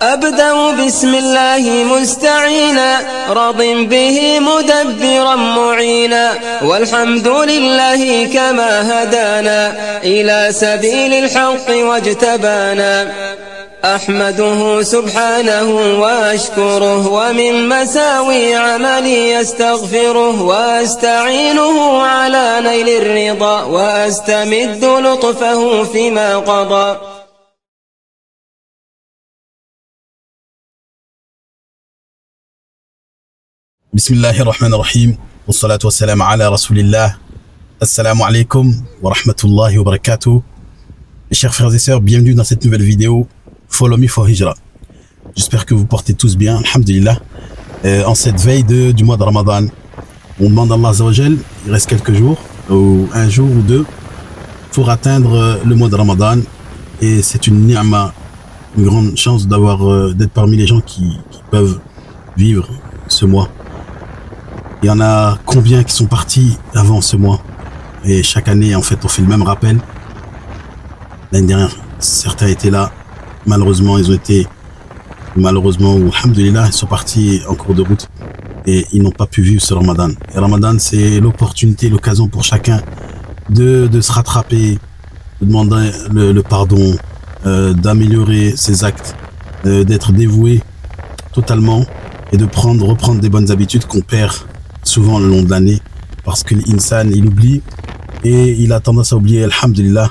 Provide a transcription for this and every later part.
أبدأ بسم الله مستعينا راض به مدبرا معينا والحمد لله كما هدانا إلى سبيل الحق واجتبانا أحمده سبحانه وأشكره ومن مساوي عملي يستغفره وأستعينه على نيل الرضا وأستمد لطفه فيما قضى. بسم الله الرحمن الرحيم والصلاة والسلام على رسول الله. Assalamu alaikum wa rahmatullahi wa barakatuh. Mes chers frères et sœurs, bienvenue dans cette nouvelle vidéo Follow Me for Hijra. J'espère que vous portez tous bien, alhamdulillah. En cette veille du mois de Ramadan, on demande à Allah Azza wa Jal, il reste quelques jours, ou un jour ou deux, pour atteindre le mois de Ramadan. Et c'est une ni'ma, une grande chance d'être parmi les gens qui peuvent vivre ce mois. Il y en a combien qui sont partis avant ce mois? Et chaque année, en fait, on fait le même rappel. L'année dernière, certains étaient là. Malheureusement, ou alhamdulillah, ils sont partis en cours de route. Et ils n'ont pas pu vivre ce Ramadan. Et Ramadan, c'est l'opportunité, l'occasion pour chacun de se rattraper, de demander le pardon, d'améliorer ses actes, d'être dévoué totalement et de reprendre des bonnes habitudes qu'on perd souvent le long de l'année, parce que l'insan, il oublie et il a tendance à oublier. Alhamdulillah,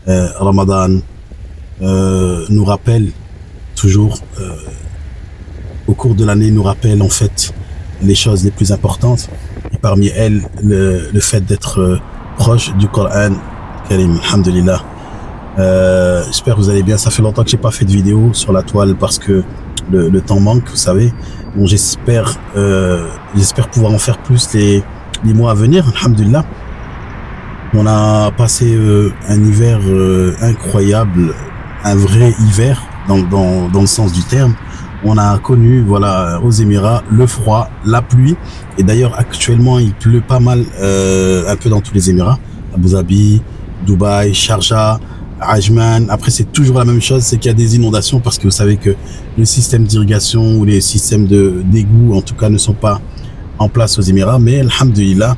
Ramadan nous rappelle toujours, au cours de l'année, nous rappelle en fait les choses les plus importantes, et parmi elles le fait d'être proche du Coran Karim. Alhamdulillah. J'espère que vous allez bien. Ça fait longtemps que j'ai pas fait de vidéo sur la toile parce que le temps manque, vous savez. Bon, j'espère pouvoir en faire plus les mois à venir, alhamdulillah. On a passé un hiver incroyable, un vrai hiver dans le sens du terme. On a connu, voilà, aux Émirats, le froid, la pluie. Et d'ailleurs, actuellement, il pleut pas mal, un peu dans tous les Émirats. Abu Dhabi, Dubaï, Sharjah, Ajman. Après, c'est toujours la même chose, c'est qu'il y a des inondations parce que vous savez que les systèmes d'irrigation ou les systèmes d'égout, en tout cas, ne sont pas en place aux Émirats. Mais, alhamdulillah,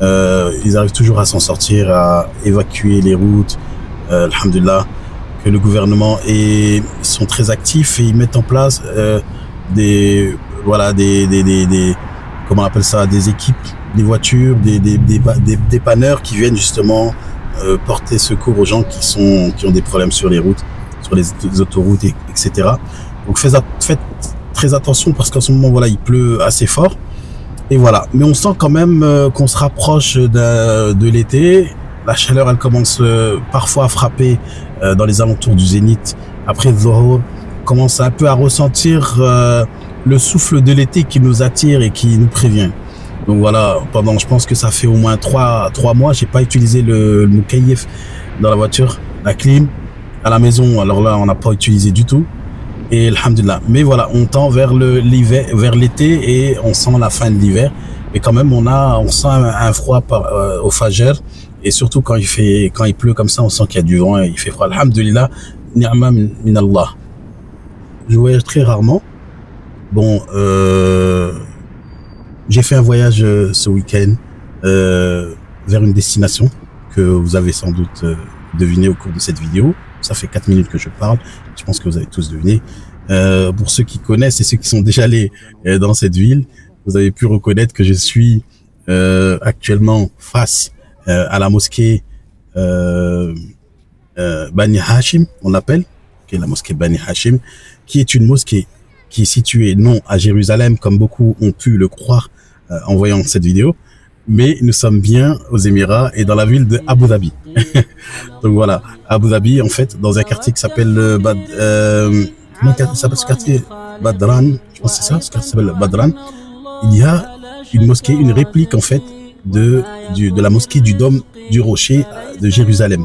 ils arrivent toujours à s'en sortir, à évacuer les routes. Alhamdulillah, que le gouvernement ils sont très actifs et ils mettent en place des comment on appelle ça, des équipes, des voitures, des dépanneurs qui viennent justement porter secours aux gens qui ont des problèmes sur les routes, sur les autoroutes, etc. Donc faites très attention parce qu'en ce moment, voilà, il pleut assez fort. Et voilà. Mais on sent quand même qu'on se rapproche de l'été. La chaleur, elle commence parfois à frapper dans les alentours du zénith. Après Zohor, on commence un peu à ressentir le souffle de l'été qui nous attire et qui nous prévient. Donc voilà, je pense que ça fait au moins 3 mois, j'ai pas utilisé le moukayef dans la voiture, la clim. À la maison, alors là, on n'a pas utilisé du tout. Et alhamdulillah. Mais voilà, on tend vers l'été et on sent la fin de l'hiver. Et quand même, on sent un froid au Fajr. Et surtout quand il pleut comme ça, on sent qu'il y a du vent et il fait froid. Alhamdulillah, ni'ma min Allah. Je voyage très rarement. Bon, j'ai fait un voyage ce week-end vers une destination que vous avez sans doute deviné au cours de cette vidéo. Ça fait 4 minutes que je parle. Je pense que vous avez tous deviné. Pour ceux qui connaissent et ceux qui sont déjà allés dans cette ville, vous avez pu reconnaître que je suis actuellement face à la mosquée Bani Hashim, on l'appelle, qui est la mosquée Bani Hashim, qui est une mosquée qui est située non à Jérusalem, comme beaucoup ont pu le croire en voyant cette vidéo, mais nous sommes bien aux Émirats et dans la ville de Abu Dhabi. Donc voilà, Abu Dhabi, en fait, dans un quartier qui s'appelle comment s'appelle ce quartier? Badran, je pense que c'est ça, ce quartier s'appelle Badran. Il y a une mosquée, une réplique en fait de la mosquée du Dôme du Rocher de Jérusalem.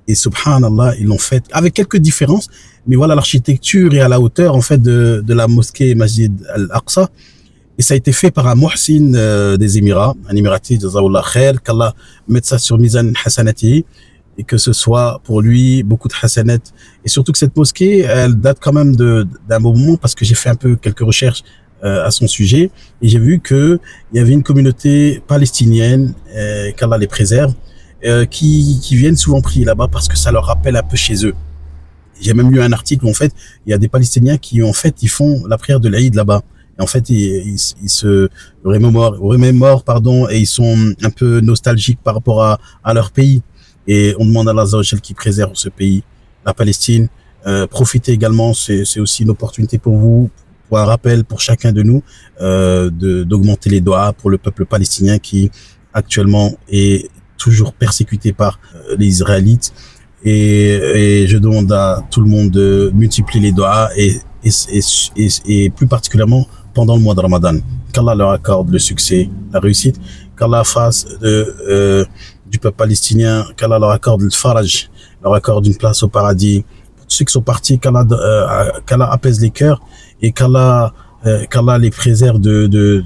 Et subhanallah, ils l'ont fait avec quelques différences, mais voilà, l'architecture est à la hauteur en fait de la mosquée Masjid al-Aqsa. Et ça a été fait par un muhsin des Émirats, un émirati, jazakallah khair, qu'Allah mette ça sur Mizan Hasanati. et que ce soit pour lui beaucoup de hasanat. Et surtout que cette mosquée, elle date quand même d'un bon moment, parce que j'ai fait un peu quelques recherches à son sujet, et j'ai vu que il y avait une communauté palestinienne, qu'Allah les préserve, qui viennent souvent prier là-bas parce que ça leur rappelle un peu chez eux. J'ai même lu un article où en fait il y a des Palestiniens qui en fait ils font la prière de l'Aïd là-bas. Et en fait ils se remémorent pardon, et ils sont un peu nostalgiques par rapport à leur pays. Et on demande à Allah Azza wa Jal qui préserve ce pays, la Palestine. Profitez également, c'est aussi une opportunité pour vous, pour un rappel pour chacun de nous, d'augmenter les doigts pour le peuple palestinien qui actuellement est toujours persécuté par les Israélites. Et je demande à tout le monde de multiplier les doigts et plus particulièrement pendant le mois de Ramadan. Qu'Allah leur accorde le succès, la réussite, qu'Allah fasse du peuple palestinien, qu'Allah leur accorde le faraj, leur accorde une place au paradis. Pour tous ceux qui sont partis, qu'Allah apaise les cœurs et qu'Allah les préserve de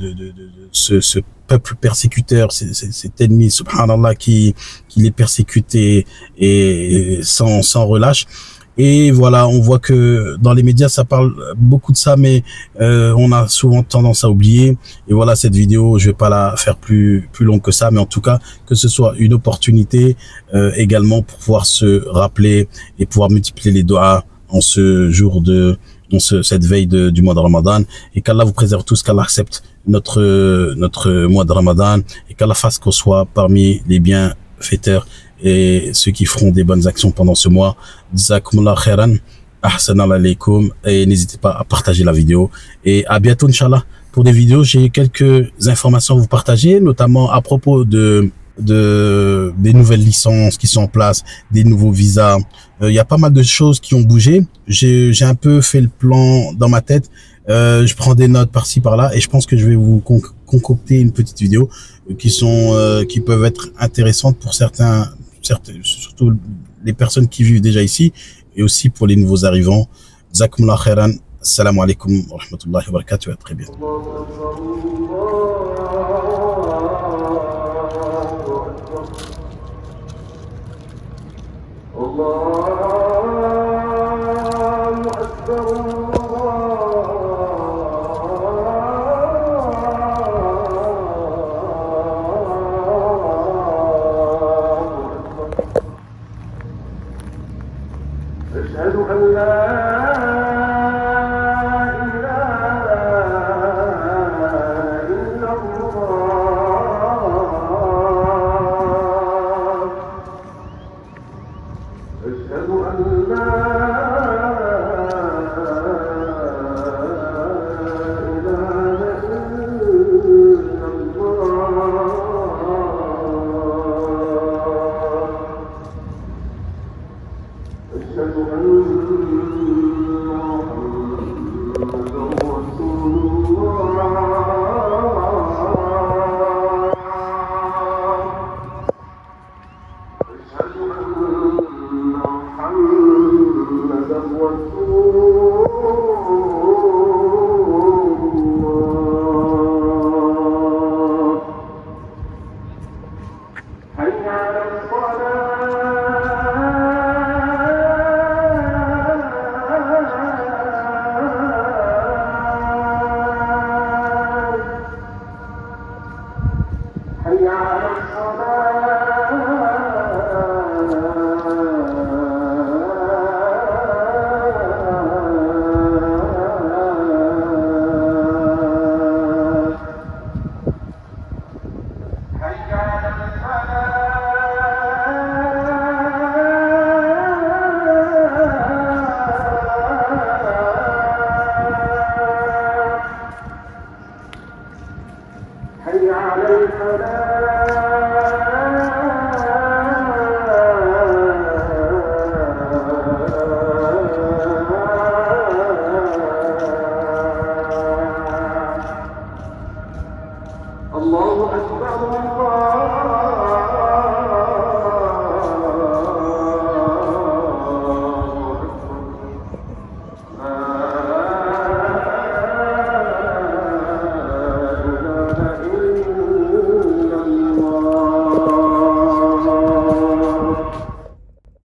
ce peuple persécuteur, cet ennemi, subhanallah, qui les persécute et sans relâche. Et voilà, on voit que dans les médias, ça parle beaucoup de ça, mais on a souvent tendance à oublier. Et voilà, cette vidéo, je vais pas la faire plus longue que ça, mais en tout cas, que ce soit une opportunité également pour pouvoir se rappeler et pouvoir multiplier les doigts en ce jour cette veille du mois de Ramadan, et qu'Allah vous préserve tous, qu'Allah accepte notre mois de Ramadan, et qu'Allah fasse qu'on soit parmi les bienfaiteurs et ceux qui feront des bonnes actions pendant ce mois. Jazakumullah khairan, ahsanallahu alaykum, et n'hésitez pas à partager la vidéo, et à bientôt Inch'Allah pour des vidéos. J'ai quelques informations à vous partager, notamment à propos des nouvelles licences qui sont en place, des nouveaux visas. Il y a pas mal de choses qui ont bougé. J'ai un peu fait le plan dans ma tête. Je prends des notes par-ci par-là, et je pense que je vais vous concocter une petite vidéo qui peuvent être intéressantes pour certains, surtout les personnes qui vivent déjà ici, et aussi pour les nouveaux arrivants. Jazakumullah khairan. Assalamu alaikum wa rahmatullahi wa barakatuh. À très bientôt. أشهد أن لا إله إلا الله. أشهد أن لا إله إلا الله. أشهد أن